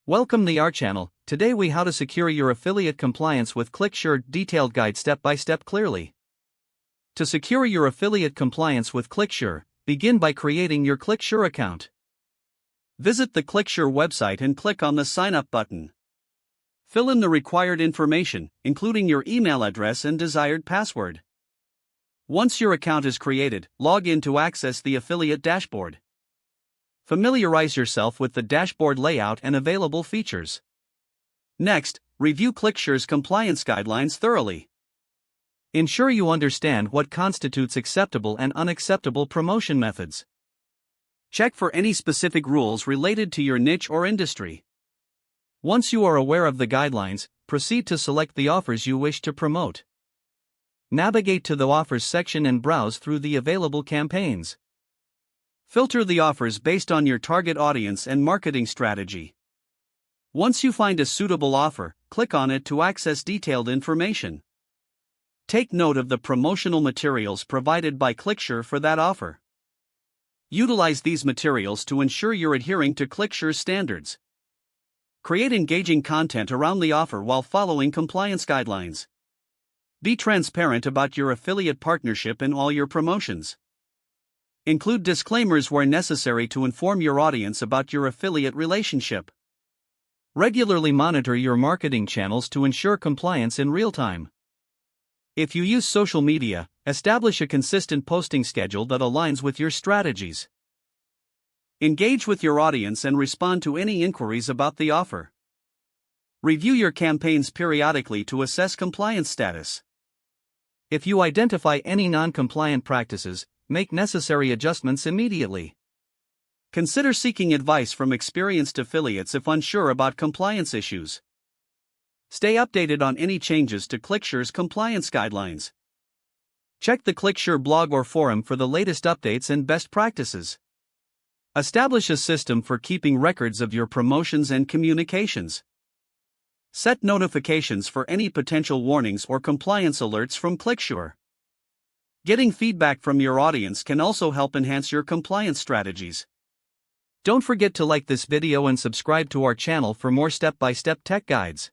Welcome to our channel. Today we how to secure your affiliate compliance with ClickSure detailed guide step by step clearly. To secure your affiliate compliance with ClickSure, begin by creating your ClickSure account. Visit the ClickSure website and click on the sign up button. Fill in the required information, including your email address and desired password. Once your account is created, log in to access the affiliate dashboard. Familiarize yourself with the dashboard layout and available features. Next, review ClickSure's compliance guidelines thoroughly. Ensure you understand what constitutes acceptable and unacceptable promotion methods. Check for any specific rules related to your niche or industry. Once you are aware of the guidelines, proceed to select the offers you wish to promote. Navigate to the offers section and browse through the available campaigns. Filter the offers based on your target audience and marketing strategy. Once you find a suitable offer, click on it to access detailed information. Take note of the promotional materials provided by ClickSure for that offer. Utilize these materials to ensure you're adhering to ClickSure's standards. Create engaging content around the offer while following compliance guidelines. Be transparent about your affiliate partnership in all your promotions. Include disclaimers where necessary to inform your audience about your affiliate relationship. Regularly monitor your marketing channels to ensure compliance in real time. If you use social media, establish a consistent posting schedule that aligns with your strategies. Engage with your audience and respond to any inquiries about the offer. Review your campaigns periodically to assess compliance status. If you identify any non-compliant practices, make necessary adjustments immediately. Consider seeking advice from experienced affiliates if unsure about compliance issues. Stay updated on any changes to ClickSure's compliance guidelines. Check the ClickSure blog or forum for the latest updates and best practices. Establish a system for keeping records of your promotions and communications. Set notifications for any potential warnings or compliance alerts from ClickSure. Getting feedback from your audience can also help enhance your compliance strategies. Don't forget to like this video and subscribe to our channel for more step-by-step tech guides.